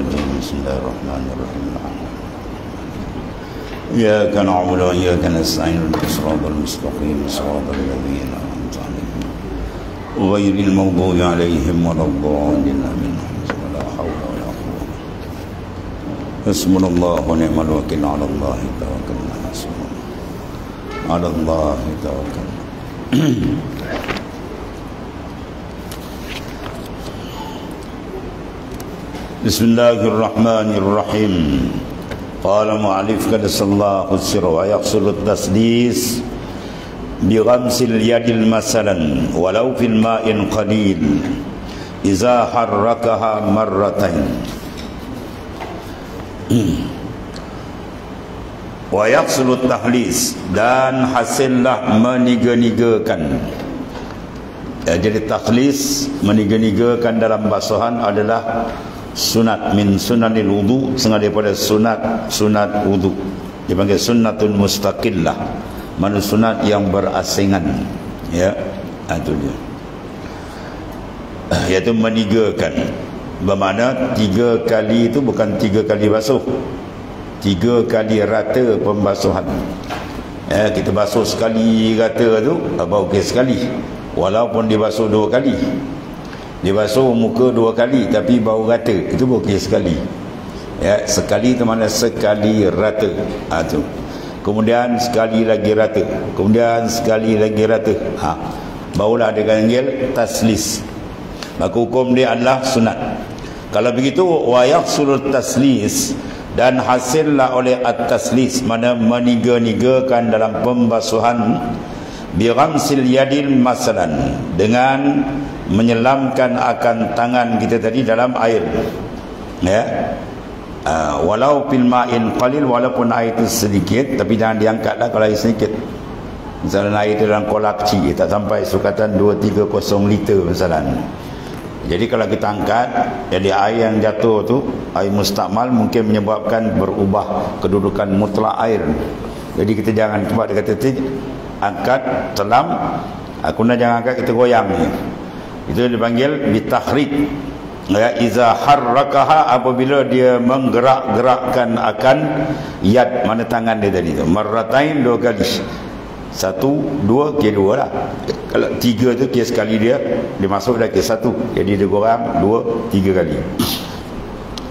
الرجيم بسم الله الرحمن الرحيم إياك نعبد وإياك نستعين اهدنا الصراط المستقيم صراط الذين أنعمت عليهم غير المغضوب عليهم ولا الضالين آمين ولا حول ولا قوة حسبنا الله ونعم الوكيل على الله توكلنا على الله توكلنا Bismillahirrahmanirrahim. Qala mu'alif kadasallahu sirra wa yaqsul at-tasdis bi ghamsil yadil masalan walau fil ma'in qalil iza harrakaha marratain wa yaqsul at-tahlis, dan hasillah meniga-nigakan. Jadi takhlis, meniga-nigakan dalam basuhan adalah sunat min sunanil wudu, sengaja daripada sunat wudu, dipanggil sunnatun mustaqillah, mana sunat yang berasingan, ya, itu dia, iaitu menigakan. Bermakna 3 kali itu bukan 3 kali basuh, 3 kali rata pembasuhan. Kita basuh sekali rata tu apa okey sekali, walaupun dibasuh 2 kali. Dibasuh muka 2 kali tapi bau rata, itu okey sekali. Ya, sekali itu mana sekali rata. Tu. Kemudian sekali lagi rata. Kemudian sekali lagi rata. Barulah dia panggil taslis. Maka hukum dia adalah sunat. Kalau begitu wa yahsulul taslis, dan hasillah oleh at-taslis, mana meniga-nigakan dalam pembasuhan, bi ghamsil yadil masalan, dengan menyelamkan akan tangan kita tadi dalam air, ya, walau fil ma'in qalil, walaupun air itu sedikit, tapi jangan diangkatlah kalau air sedikit. Misalnya air itu dalam kolak kecil, tak sampai sukatan 2-3-0 liter misalnya. Jadi kalau kita angkat, jadi air yang jatuh tu, air mustakmal, mungkin menyebabkan berubah kedudukan mutlak air. Jadi kita jangan cepat, dia kata angkat, selam, kemudian jangan angkat, kita goyang ni. Itu dipanggil bitahrik, ya, iza harrakaha, apabila dia menggerak-gerakkan akan yad, mana tangan dia tadi tu, marratain, 2 kali. 1, 2, kira 2 lah. Kalau 3 tu kira sekali dia masuk dah kira 1, jadi dia gorang 2, 3 kali.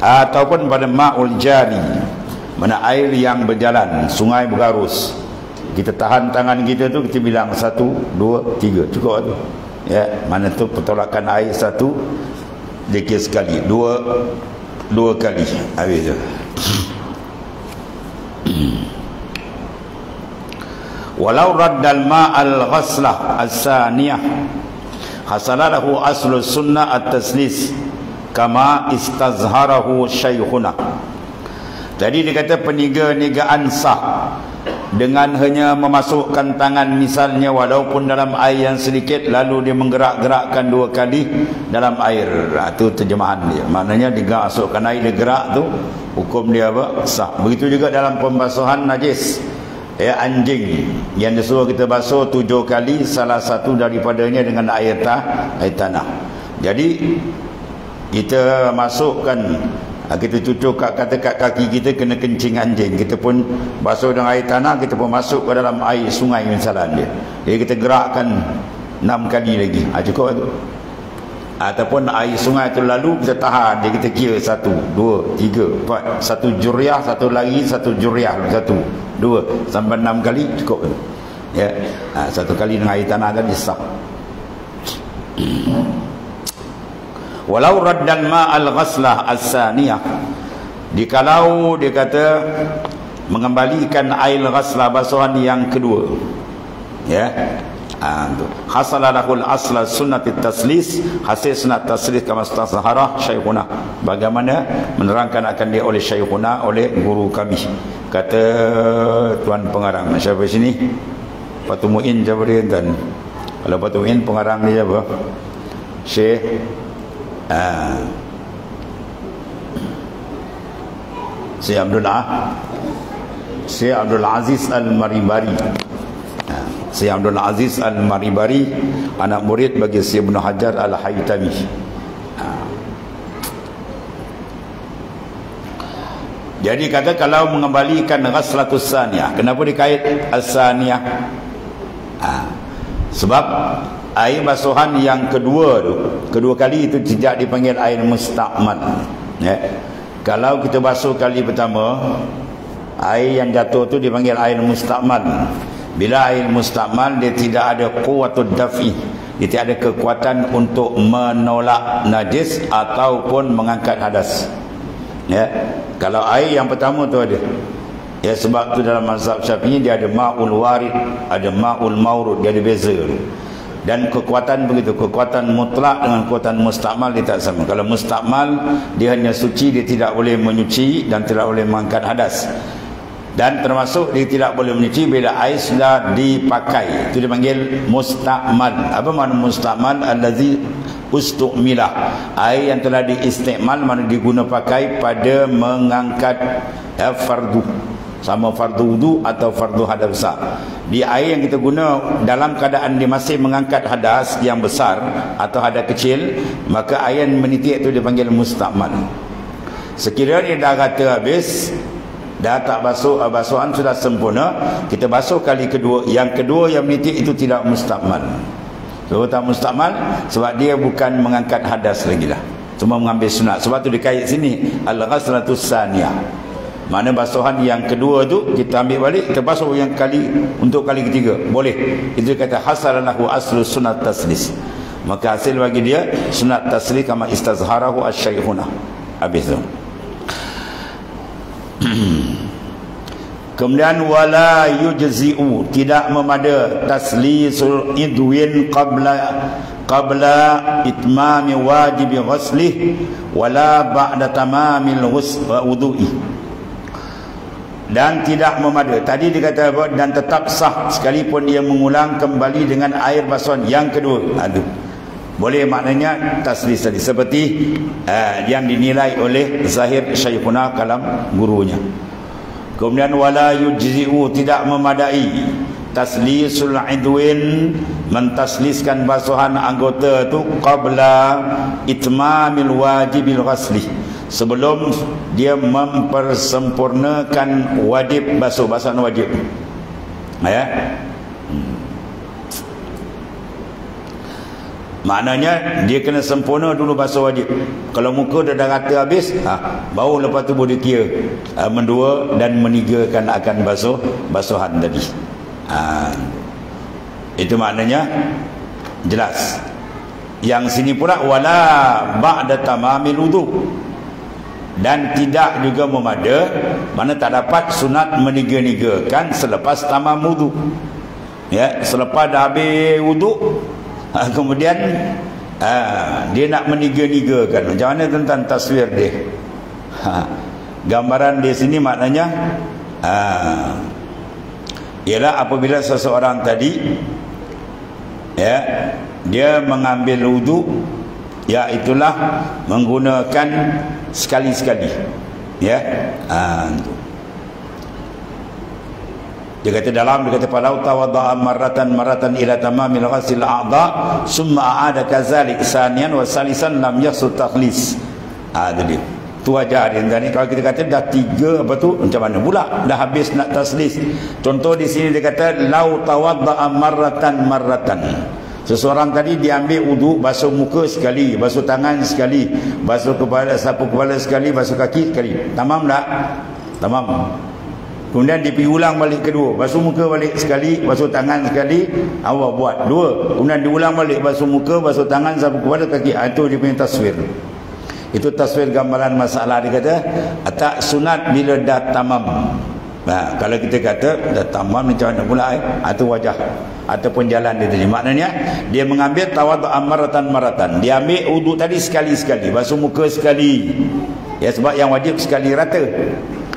Ataupun pada ma'ul jari, mana air yang berjalan, sungai berarus, kita tahan tangan kita tu, kita bilang 1, 2, 3, cukup tu. Ya, mana tu pertolakan air 1, dia kira sekali, 2 kali, habis tu. Walau raddal ma'al ghaslah as-saniyah hasalalahu aslu sunnah at-taslis kama istazharahu syaikhuna. Jadi dia kata peniga-nigaan sah dengan hanya memasukkan tangan misalnya walaupun dalam air yang sedikit, lalu dia menggerak-gerakkan 2 kali dalam air. Itu terjemahan dia. Maknanya dia masukkan air, dia gerak tu, hukum dia apa? Sah. Begitu juga dalam pembasuhan najis. Ya, anjing yang disuruh kita basuh 7 kali, salah satu daripadanya dengan air tanah. Jadi kita masukkan, kita cucuk kat kaki kita, kena kencing anjing, kita pun basuh dengan air tanah, kita pun masuk ke dalam air sungai misalnya dia. Jadi kita gerakkan 6 kali lagi, cukup tu. Ataupun air sungai tu lalu, kita tahan dia, kita kira 1, 2, 3, 4, 1 juriah, 1 lagi, 1 juriah, 1, 2 sampai 6 kali cukup tu. Ya, 1 kali dengan air tanah tadi sah. Walau raddal ma'al ghaslah as-saniyah, dikalau dia kata mengembalikan air ghaslah, basuhan yang kedua, ya, hasalalahul asla sunnatit taslis, hasil sunat taslis kama istazhara syaikhuna, bagaimana menerangkan akan dia oleh syaikhuna, oleh guru kami. Kata tuan pengarang, siapa sini? Patu Muin, siapa dia tuan? Kalau Patu Muin, pengarang dia siapa? Syekh Syekh Abdul Aziz Al-Maribari. Syekh Abdul Aziz Al-Maribari, anak murid bagi Syekh Ibn Hajar Al-Haytami. Jadi kata kalau mengembalikan ghaslatus saniyah, kenapa dikait as-saniyah? Sebab air basuhan yang kedua tu, kedua kali itu tidak dipanggil air musta'mal. Ya. Kalau kita basuh kali pertama, air yang jatuh tu dipanggil air musta'mal. Bila air musta'mal, dia tidak ada quwwatud daf'i, dia tidak ada kekuatan untuk menolak najis ataupun mengangkat hadas. Ya. Kalau air yang pertama tu ada, ya, sebab tu dalam mazhab Syafi'i dia ada ma'ul warid, ada ma'ul maurud, dia ada beza. Dan kekuatan begitu, kekuatan mutlak dengan kekuatan musta'mal dia tak sama. Kalau musta'mal dia hanya suci, dia tidak boleh menyuci dan tidak boleh mengangkat hadas. Dan termasuk dia tidak boleh menyuci bila air sudah dipakai. Itu dipanggil musta'mal. Apa makna musta'mal? Allazi ustu'milah. Air yang telah diistikmal, mana diguna pakai pada mengangkat fardu, sama fardu wudu atau fardu hadas besar. Di air yang kita guna dalam keadaan dia masih mengangkat hadas yang besar atau hadas kecil, maka air yang menitik itu dipanggil musta'mal. Sekiranya dah rata habis, dah tak basuh, basuhan sudah sempurna, kita basuh kali kedua, yang kedua yang menitik itu tidak musta'mal. So, tak musta'mal sebab dia bukan mengangkat hadas lagi lah, cuma mengambil sunat. Sebab tu dikait sini al-ghaslatus saniyah. Mana basuhan yang kedua tu kita ambil balik, kita basuh yang kali untuk kali ketiga, boleh. Itu kata hasalahu aslu sunat taslis. Maka hasil bagi dia sunat taslis kama istazharahu asy-syaikhuna. Habis tu. Kemudian wala yujzi'u, tidak memada taslisul idwin qabla itmami wajibi ghuslih wala ba'da tamamil wudu'i. Dan tidak memada, tadi dikata dan tetap sah sekalipun dia mengulang kembali dengan air basuhan yang kedua. Aduh, boleh maknanya taslis tadi seperti yang dinilai oleh Zahir Syekhuna kalam gurunya. Kemudian wala yujzi'u, tidak memadai taslisul idwin, mentasliskan basuhan anggota itu qabla itmamil wajibil ghasli, sebelum dia mempersempurnakan wajib basuh, basuhan wajib. Ya. Maknanya dia kena sempurna dulu basuh wajib. Kalau muka dah rata habis, baru lepas tu boleh kira mendua dan menigakan akan basuhan tadi. Itu maknanya jelas. Yang sini pula wala ba'da tamamil wudu, dan tidak juga memada, mana tak dapat sunat meniga-nigakan selepas tamam wudu. Ya, selepas dah habis wudu, kemudian dia nak meniga-nigakan. Macam mana tentang taswir dia? Gambaran di sini maknanya ialah apabila seseorang tadi, ya, dia mengambil wudu, iaitulah menggunakan sekali-sekali, ya. Dia kata dalam, dia kata falau tawadda'a maratan ila tamamil ghasil a'dha summa a'ada kadzalik saniyan wa salisan lam yahsul takhlis. Jadi tu ajar dia tadi. Kalau kita kata dah tiga, apa tu, macam mana pula dah habis nak taslis. Contoh di sini dia kata lau tawadda'a maratan. Seseorang tadi diambil wudu, basuh muka sekali, basuh tangan sekali, basuh kepala, sapu kepala sekali, basuh kaki sekali. Tamam tak? Tamam. Kemudian dia pergi ulang balik kedua, basuh muka balik sekali, basuh tangan sekali, awak buat dua. Kemudian diulang balik, basuh muka, basuh tangan, sapu kepala, kaki. Itu dia punya taswir. Itu taswir gambaran masalah. Dia kata tak sunat bila dah tamam. Kalau kita kata dah tamam, macam mana pula itu wajah ataupun jalan dia tadi. Maknanya dia mengambil tawaddu maratan. Dia ambil wudu tadi sekali-sekali, basuh muka sekali. Ya, sebab yang wajib sekali rata.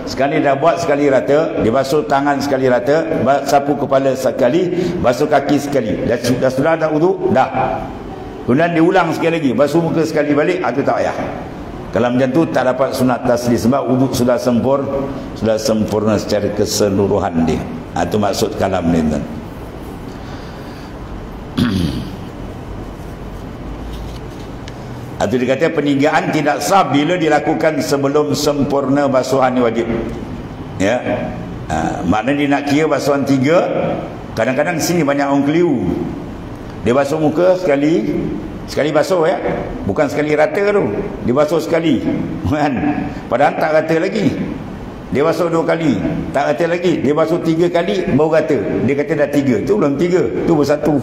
Sekali dah buat sekali rata, dia basuh tangan sekali rata, sapu kepala sekali, basuh kaki sekali. Dah sudah ada wudu, dah. Kemudian diulang sekali lagi, basuh muka sekali balik, itu tak payah. Kalau macam tu tak dapat sunat taslis, sebab wudu sudah sempurna secara keseluruhan dia. Itu maksud kalam ni. Itu dikata peninggian tidak sah bila dilakukan sebelum sempurna basuhan wajib. Ya. Maknanya dia nak kira basuhan 3. Kadang-kadang sini banyak orang keliru. Dia basuh muka sekali basuh ya. Bukan sekali rata tu. Dia basuh sekali. Kan? Padahal tak rata lagi. Dia basuh 2 kali, tak rata lagi. Dia basuh 3 kali baru rata. Dia kata dah 3. Tu belum 3, tu baru 1.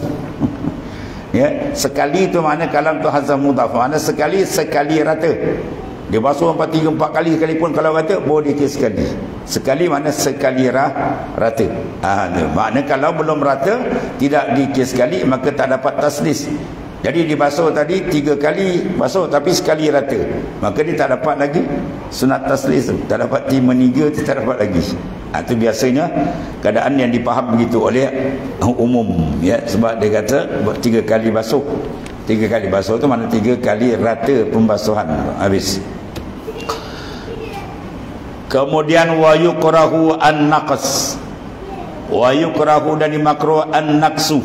Ya, sekali tu makna kalam tu hazam mudhaf. Makna sekali rata. Dia basuh 4 kali sekalipun kalau rata baru dia kira sekali. Sekali makna sekali rata. Makna kalau belum rata tidak dikira sekali maka tak dapat taslis. Jadi dibasuh tadi 3 kali basuh tapi sekali rata. Maka dia tak dapat lagi sunat taslis tu. Tak dapat 3 tu tak dapat lagi. Itu biasanya keadaan yang dipaham begitu oleh umum ya, sebab dia kata 3 kali basuh. 3 kali basuh tu mana 3 kali rata pembasuhan habis. Kemudian wa yukrahu an-naqs. Wa yukrahu dan dimakruh an-naqsu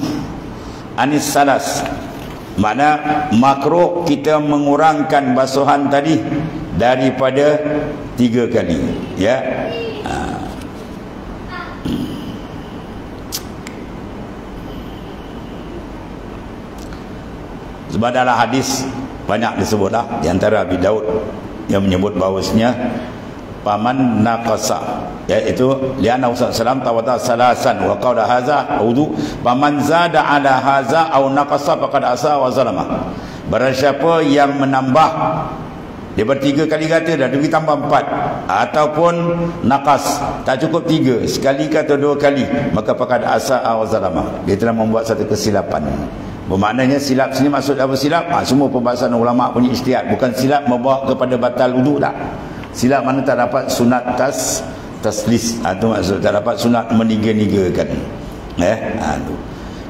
anis salas. Makna makruh kita mengurangkan basuhan tadi daripada 3 kali ya. Sebab dalam hadis banyak disebutlah, di antara Abi Daud yang menyebut bahawasanya paman naqasa, iaitu liana Rasulullah tawada salasan wa qala hadza wudu paman zada ala hadza au naqasa faqad asa wa zalama. Barang siapa yang menambah daripada 3 kali kata dah dia tambah 4 ataupun naqas tak cukup 3 sekali kata 2 kali maka faqad asa wa zalama, dia telah membuat satu kesilapan. Bermaknanya silap sini maksud apa silap? Semua pembahasan ulama punya ijtihad, bukan silap membawa kepada batal wudu tak. Silap mana tak dapat sunat taslis. Itu maksud tak dapat sunat meniga-nigakan.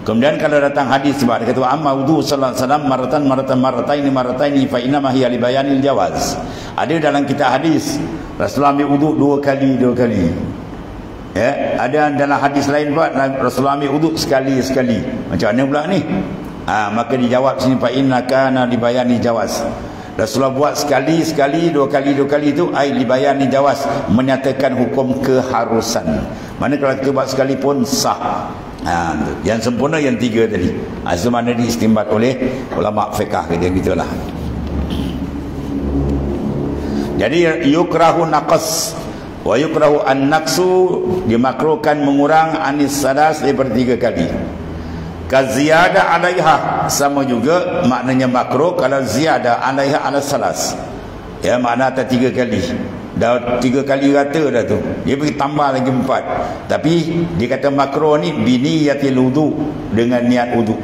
Kemudian kalau datang hadis sebab dia kata amma wudu sallallahu alaihi wasallam marataini fa inna ma hiya li bayanil jawaz. Ada dalam kitab hadis Rasulullah ambil wudu 2 kali. Ya, ada dalam hadis lain pula Rasulullah ambil wudu sekali. Macam mana pula ni? Maka dijawab sini fa inna kana li bayani jawaz. Rasulullah buat sekali, 2 kali itu ai libayani jawaz, menyatakan hukum keharusan. Mana kalau kita buat sekali pun sah. Yang sempurna yang 3 tadi. Itu mana diistimbat oleh ulama fiqh kata gitulah. Jadi yukrahu naqas wa yukrahu an-naqsu, dimakruhkan mengurang anis salas daripada 3 kali. Kaziyada alaiha, sama juga maknanya makruh kalau ziyada alaiha ala salas. Ya, makna atas 3 kali. Dah 3 kali rata dah tu. Dia pergi tambah lagi 4. Tapi dia kata makruh ni biniyatil wudu, dengan niat wudu.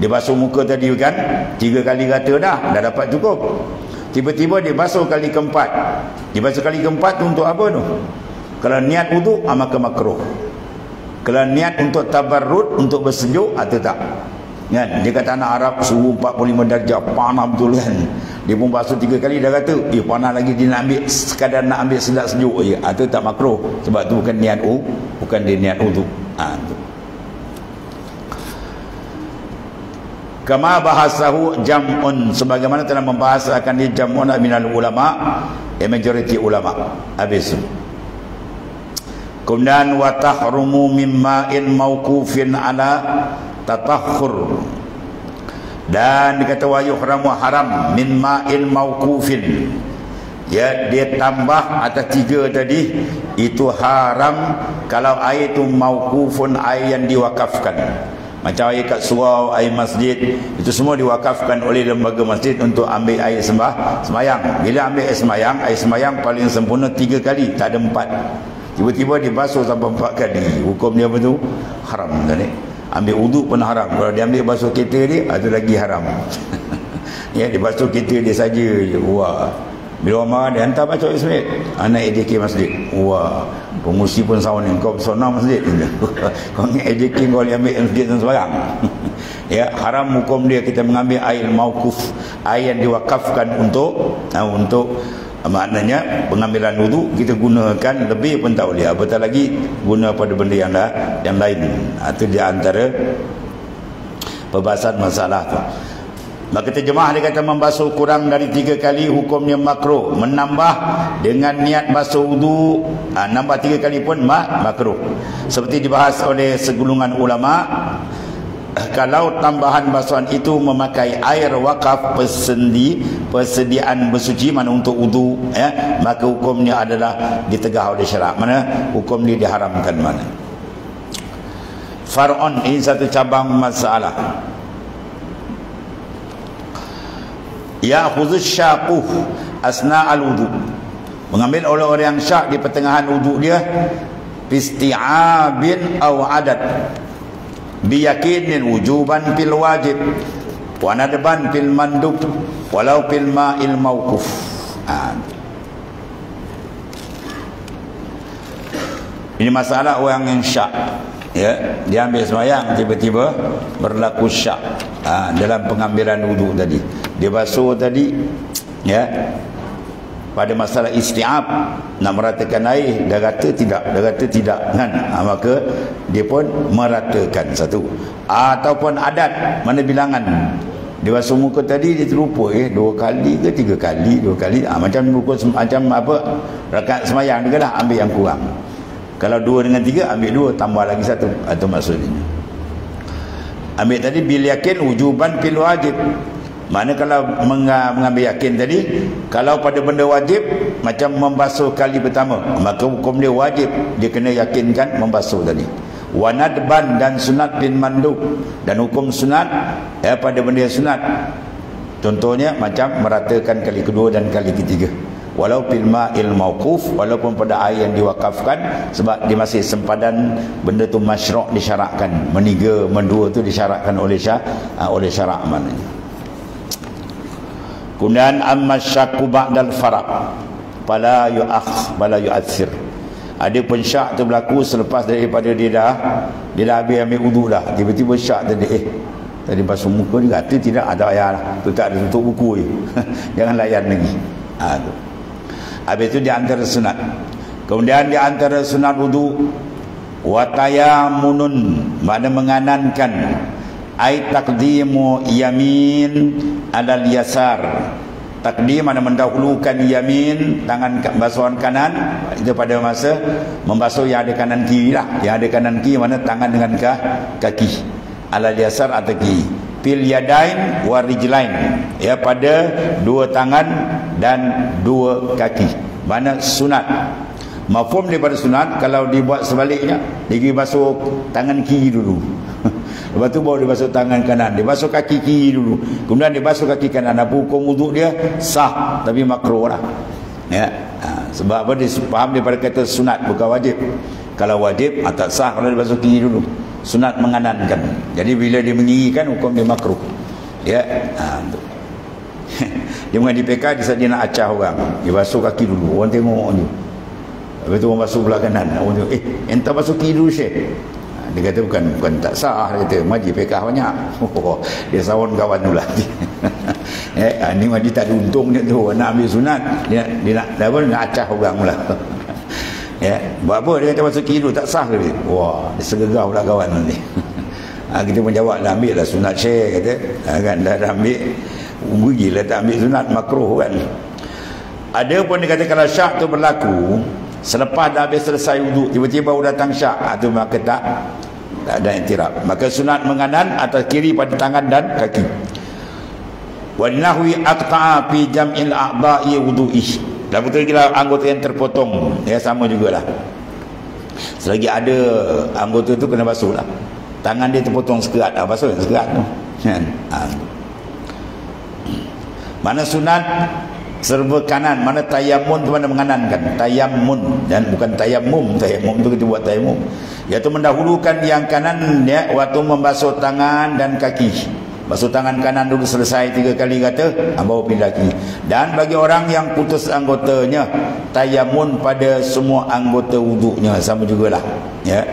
Dia basuh muka tadi kan 3 kali rata dah dapat cukup. Tiba-tiba dia basuh kali keempat. Dia basuh kali keempat tu untuk apa tu? Kalau niat wudu maka makruh. Kalau niat untuk tabarrud, untuk bersejuk, atau tak. Kan? Dia kata anak Arab suhu 45 darjah, panas betul kan. Dia pun basuh 3 kali dah kata, panas lagi, dia nak ambil, sekadar nak ambil sedap sejuk je. Atau tak makruh. Sebab tu bukan niat bukan dia niat wudu. Tu. Kama bahasahu jam'un, sebagaimana telah membahasakan dia jam'un minal ulama, majoriti ulama. Habis tu. Kemudian wa tahrumu mimma'in mauqufin ala tatakhur, dan dikata wa yuhramu haram min ma'in mauqufin, ya, dia tambah atas 3 tadi itu haram kalau air itu mauqufun, air yang diwakafkan. Macam air kat surau, air masjid, itu semua diwakafkan oleh lembaga masjid untuk ambil air sembahyang. Bila ambil air sembahyang paling sempurna 3 kali, tak ada 4. Tiba-tiba dia basuh sampai 4 kali. Hukum dia apa tu? Haram tadi. Ambil wudu pun haram. Kalau dia ambil basuh kereta dia, itu lagi haram. Ya, dia basuh kereta dia saja je. Wah. Bila orang marah dia hantar basuh masjid. Anak AJK masjid. Wah. Pengurusi pun sound ni. Kau pesona masjid. Kau ni AJK kau boleh ambil masjid dan sebarang. Ya, haram hukum dia kita mengambil air mauquf, air yang diwakafkan untuk maknanya pengambilan wudu kita gunakan lebih pun tak boleh, apatah lagi guna pada benda yang lain. Itu di antara pembahasan masalah tu. Maka terjemah dia kata membasuh kurang dari 3 kali hukumnya makruh. Menambah dengan niat basuh wudu, nambah 3 kali pun makruh. Seperti dibahas oleh segulungan ulama, kalau tambahan basuhan itu memakai air wakaf persediaan bersuci, mana untuk wudu, maka hukumnya adalah ditegah oleh syarak. Mana hukum ni diharamkan mana. Far'on, ini satu cabang masalah. Ya khusus syaquh asna al-wudu, mengambil oleh orang yang syak di pertengahan wudu dia, bisti'abin aw adat, biyakinin wujuban fil wajib wa nadban fil mandub walau fil ma'il mawquf. Ini masalah orang yang syak, ya, dia ambil sembahyang tiba-tiba berlaku syak dalam pengambilan wudu tadi. Dia basuh tadi, ya, pada masalah isti'ab, nak meratakan air, dia kata tidak kan, maka dia pun meratakan satu. Ataupun adat, mana bilangan, dia basuh muka tadi, dia terlupa 2 kali ke 3 kali, 2 kali, macam apa rakaat semayang dia lah, ambil yang kurang. Kalau 2 dengan 3, ambil 2 tambah lagi 1, atau maksudnya ambil tadi bil yakin wujuban fil wajib. Mana kalau mengambil yakin tadi, kalau pada benda wajib macam membasuh kali pertama, maka hukum dia wajib, dia kena yakinkan membasuh tadi. Wanadban dan sunat bin mandub, dan hukum sunat pada benda yang sunat, contohnya macam meratakan kali kedua dan kali ketiga, walau fil ma'il mauquf, walaupun pada air yang diwakafkan, sebab dia masih sempadan, benda tu masyru' disyarakkan, meniga mendua tu disyarakkan oleh syarak maknanya. Kemudian amma syakku ba'dal faraq fala yu'athir. Ada pun syak tu berlaku selepas daripada dia dah habis ambil wudu dah, tiba-tiba syak tadi, tadi basuh muka ni, kata tidak ada ayat lah, tu tak ada tutup buku je. Jangan layan lagi. Tu. Habis itu di antara sunat. Kemudian di antara sunat wudu, wa tayamunun, makna menganankan, ai taqdimu yamin alal yasar. Takdim mana mendahulukan yamin, tangan basuhan kanan, itu pada masa membasuh yang ada kanan kiri lah. Yang ada kanan kiri mana tangan dengan kaki, alal yasar atau kiri. Fil yadain wa rijlain, ya, pada 2 tangan dan 2 kaki. Mana sunat. Mafhum daripada sunat, kalau dibuat sebaliknya, dia pergi basuh tangan kiri dulu. Lepas tu baru dia basuh tangan kanan, dia basuh kaki kiri dulu, kemudian dia basuh kaki kanan. Apa hukum wuduk dia? Sah, tapi makruh lah, ya. Sebab apa? Dia faham daripada kata sunat, bukan wajib. Kalau wajib tak sah kalau dia basuh kiri dulu. Sunat menganankan. Jadi bila dia mengirikan, hukum dia makruh, ya. Dia mengaji PK, dia nak acah orang, dia basuh kaki dulu, orang tengok je. Lepas tu orang basuh belah kanan, orang tengok, entah basuh kiri dulu Syekh. Dia kata bukan tak sah, dia kata maji PK banyak. Dia sawan kawan tu lah. Ni maji tak ada untung dia tu, nak ambil sunat, dia nak acah orang pula. Buat apa dia kata basuh kiri dulu, tak sah ke dia? Wah, dia segegah pula kawan ni. Kita pun jawab, dah ambil lah sunat Syekh, kata. Kan dah ambil, rugilah tak ambil sunat, makruh kan. Ada pun dia kata kalau syak tu berlaku selepas dah habis selesai wuduk, tiba-tiba datang syak, tu maka tak ada iktiraf. Maka sunat menganan atas kiri pada tangan dan kaki. Wa nahwi aqta'a fi jam'il a'dha'i wudu'i. Dan betul kira anggota yang terpotong, ya, sama jugalah. Selagi ada anggota tu kena basuh lah. Tangan dia terpotong sekerat, basuh sekerat tu. Mana sunat serba kanan, mana tayamun tu mana menganankan, tayamun, dan bukan tayamum. Tayamum tu kita buat tayamum, iaitu mendahulukan yang kanan, ya, waktu membasuh tangan dan kaki. Basuh tangan kanan dulu selesai 3 kali kata, baru pindah kiri. Dan bagi orang yang putus anggotanya, tayamun pada semua anggota wuduknya, sama jugalah, ya.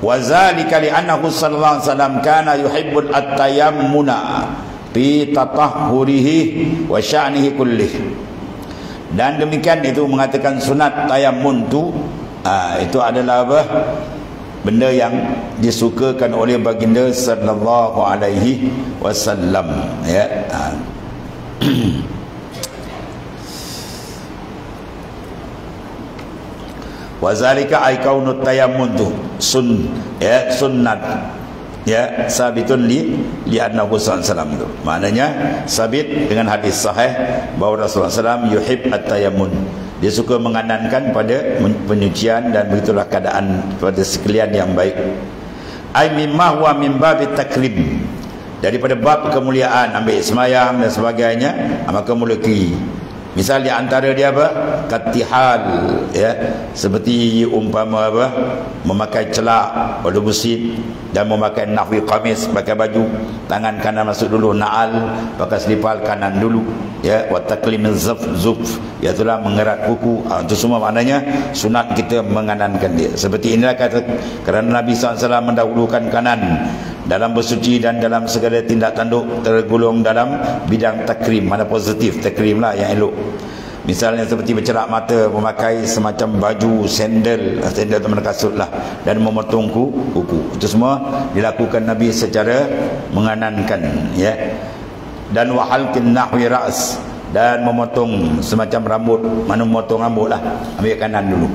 Wa zalika li annahu sallallahu alaihi wasallam kana yuhibbul at-tayammuna fi tatahhurihi wa sya'nihi kullih. Dan demikian itu mengatakan sunat tayammun tu itu adalah apa? benda yang disukakan oleh baginda sallallahu alaihi wasallam, ya. Wazalika ay kaunut tayammun tu sunnat, ya, sabitun li annahu sallallahu tu. Maknanya sabit dengan hadis sahih bahawa Rasulullah SAW yuhib at-tayammun. Dia suka menganankan pada penyucian, dan begitulah keadaan pada sekalian yang baik. Ai mimma huwa min babit takrim, daripada bab kemuliaan, ambil semayang dan sebagainya, maka mula kiri. Misal di antara dia apa? Katihal, ya, seperti umpama apa? Memakai celak pada busit, dan memakai nahwi qamis, pakai baju tangan kanan masuk dulu, na'al pakai selipal kanan dulu, ya, wa taqlimuz zuf, iaitulah mengerat kuku. Itu semua maknanya sunat kita menganankan dia. Seperti inilah kata, kerana Nabi SAW mendahulukan kanan dalam bersuci dan dalam segala tindak tanduk, tergolong dalam bidang takrim. Mana positif, takrim lah yang elok. Misalnya seperti bercerak mata, memakai semacam baju, sandal tu mana kasut lah, dan memotong kuku. Itu semua dilakukan Nabi secara menganankan, ya. Dan wahalkin nahwi ra's, dan memotong semacam rambut, mana memotong rambut lah, ambil kanan dulu,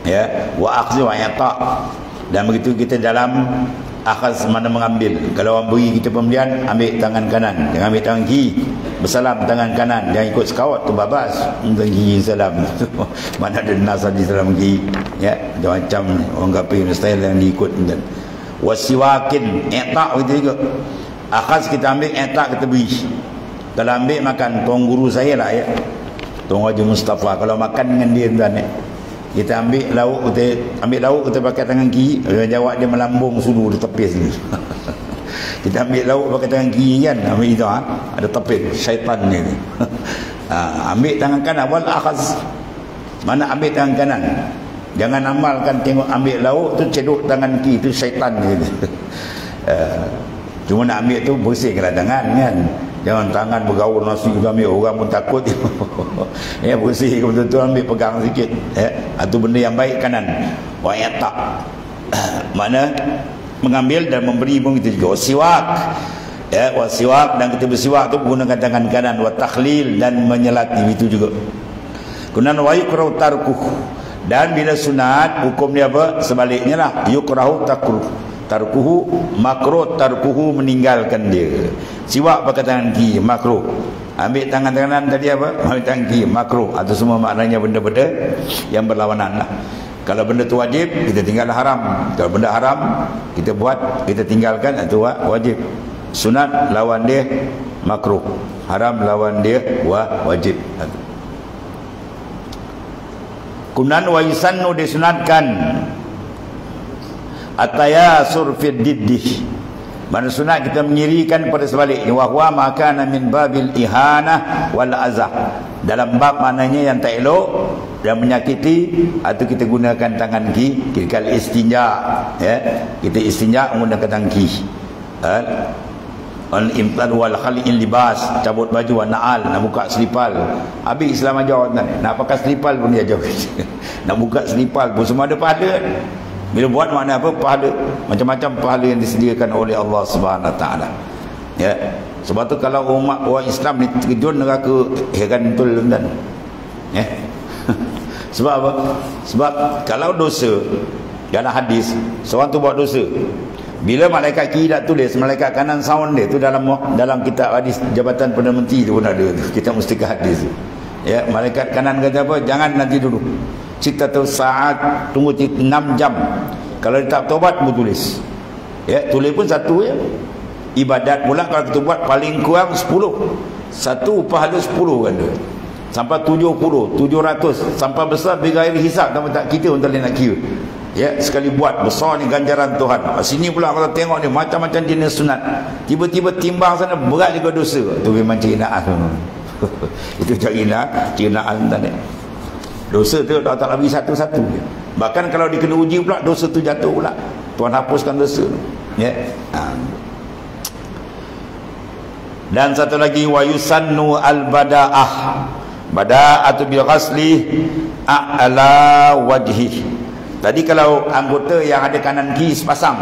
ya. Wa akhzi wa yata', dan begitu kita dalam akhaz, mana mengambil. Kalau orang beri kita pembelian, ambil tangan kanan, jangan ambil tangan kiri. Bersalam tangan kanan, jangan ikut sekawat tu babas, tangan kiri salam. Mana ada nas di salam kiri, ya, macam orang kafir style yang diikut. Wasiwakin i'ta' gitu juga. Akhaz kita ambil, i'ta' kita beri. Kalau ambil makan, tuan guru saya lah, ya, Tuan Haji Mustafa, kalau makan dengan dia tuan, ya, kita ambil lauk, kita pakai tangan kiri, jawab dia melambung sudu, dia tepis ni. Kita ambil lauk pakai tangan kiri kan, ambil itu, ada tepis syaitan ni. Ambil tangan kanan, wal akhaz, mana ambil tangan kanan, jangan amalkan tengok ambil lauk tu cedok tangan kiri, tu syaitan ni. Cuma nak ambil tu bersihkanlah tangan kan, jangan tangan bergaul nasi juga ambil, orang pun takut. Ya, bersih betul-betul, ambil pegang sikit, ya. Itu benda yang baik kanan. Wa yata', mana mengambil dan memberi pun kita juga. Siwak, ya, wa siwak, dan kita bersiwak tu menggunakan tangan kanan. Wa takhlil, dan menyelati, itu juga. Kemudian wa yukrahu tarkuh, dan bila sunat hukum dia apa? Sebaliknya lah, yukrahu tarkuhu makruh, tarkuhu meninggalkan dia. Siwak pakai tangan kiri makruh, ambil tangan kanan tadi apa? Ambil tangan kiri makruh. Itu semua maknanya benda-benda yang berlawanan lah. Kalau benda tu wajib, kita tinggal haram. Kalau benda haram kita buat, kita tinggalkan, itu wajib. Sunat lawan dia makruh, haram lawan dia wajib. Kunan wa yusannu, disunatkan at-tayasur fi diddih, mana sunat kita mengirikan pada sebaliknya. Wa huwa ma kana min babil ihanah wal azah, dalam bab maknanya yang tak elok dan menyakiti, atau kita gunakan tangan kiri. Kal istinja, ya, kita istinja menggunakan tangan kiri. Al-imtad wal khali'il libas, cabut baju, na'al, nak buka selipal. Habis Islam ajar nak pakai selipal pun dia ajar. Nak buka selipal pun semua ada pahala. Bila buat makna apa? Pahala, macam-macam pahala yang disediakan oleh Allah Subhanahu Wa Taala. Ya. Sebab tu kalau umat orang Islam ni terjun neraka, heran betul tuan. Ya. Sebab apa? Sebab kalau dosa, dalam hadis seorang tu buat dosa, bila malaikat kiri tak tulis, malaikat kanan sound dia tu, dalam kitab hadis Jabatan Perdana Menteri tu pun ada tu, kita mesti ke hadis tu. Ya, malaikat kanan kata apa? Jangan nanti dulu. Cita tu saat, tunggu 6 jam. Kalau dia tak tobat, mu tulis. Ya, tulis pun satu, ya. Ibadat pula kalau kita buat paling kurang 10. Satu pahala 10 kan dia. Sampai 70, 700, sampai besar bighairi hisab, tak kita untuk nak kira. Ya, sekali buat besar ni ganjaran Tuhan. Sini pula kalau tengok ni macam-macam jenis sunat, tiba-tiba timbang sana berat juga dosa. Tu memang cinaan. Itu cinaan tadi. Dosa tu Allah Ta'ala bagi satu-satu. Bahkan kalau dikena uji pula, dosa tu jatuh pula. Tuhan hapuskan dosa tu. Ya. Dan satu lagi, wa yusannu al-bada'ah. Bada'atu bil ghasli a'la wajhi. Tadi kalau anggota yang ada kanan kiri sepasang,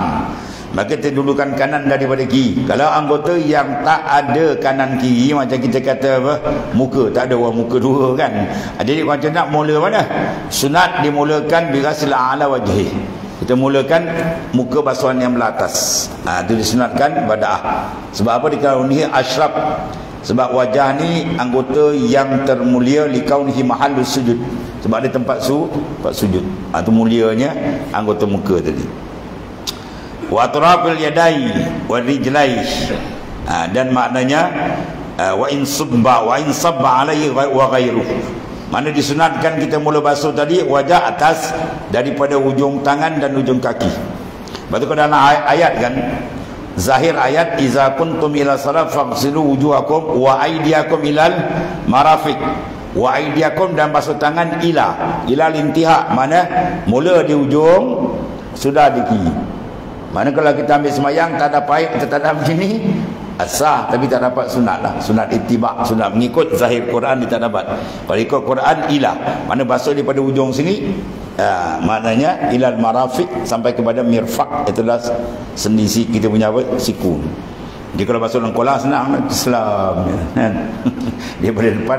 maka kita dulukan kanan daripada kiri. Kalau anggota yang tak ada kanan kiri, macam kita kata apa, muka, tak ada orang muka dua kan. Jadi macam nak mula mana? Sunat dimulakan birasil a'la wajhi. Kita mulakan muka basuhan yang beratas. Itu disunatkan bada'ah. Sebab apa dikaunihi asyraf? Sebab wajah ni anggota yang termulia likaunihi mahallus sujud. Sebab ada tempat sujud. Itu mulianya anggota muka tadi. Wa atrafil yadai wa rijlai. Dan maknanya wa in sabba alaihi wa ghairuh. Mana disunatkan kita mula basuh tadi wajah atas daripada ujung tangan dan ujung kaki. Lepas tu dalam ayat kan, zahir ayat, iza kuntum ila salat faghsilu wujuhakum wa aydiyakum ilal marafiq. Wa aydiyakum, dan basuh tangan ila lintiha, mana mula di ujung sudah di kiri. Mana kalau kita ambil semayang tak ada paip, kita tak ada begini, sah, tapi tak dapat sunat lah. Sunat ittiba', sunat mengikut zahir Quran dia tak dapat. Kalau ikut Quran mana basuh daripada ujung sini, maknanya ilal marafiq, sampai kepada mirfaq, itulah sendi kita punya apa, siku. Jadi kalau basuh dalam kolam senang, Islam kan? Daripada depan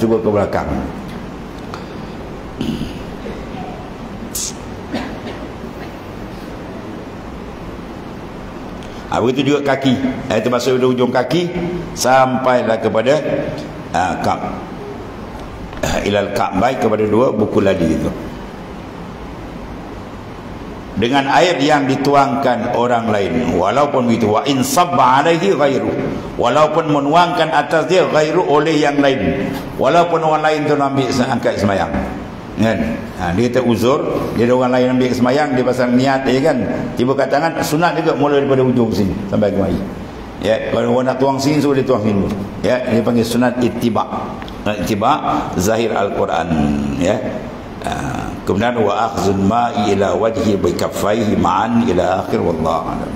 cuba ke belakang. Begitu juga kaki. Itu basuh dari ujung kaki sampailah kepada ka'b, ilal ka'bai, kepada dua buku ladi itu, dengan air yang dituangkan orang lain. Walaupun begitu, wa in sabba alaihi ghairu, walaupun menuangkan atas dia ghairu, oleh yang lain, walaupun orang lain tu ambil angkat semayang kan. Dia kata uzur, dia ada orang lain ambil semayang, dia pasal niat kan, tiba kat tangan, sunat juga mula daripada ujung sini sampai kemari. Ya, kalau orang nak tuang sini, suruh dia tuang sini. Ya, dia panggil sunat ittiba'. Ittiba' zahir Al-Quran. Ya. Kemudian wa akhzul ma'i ila wajhi bi kaffaihi ma'an ila akhir, wallahu a'lam.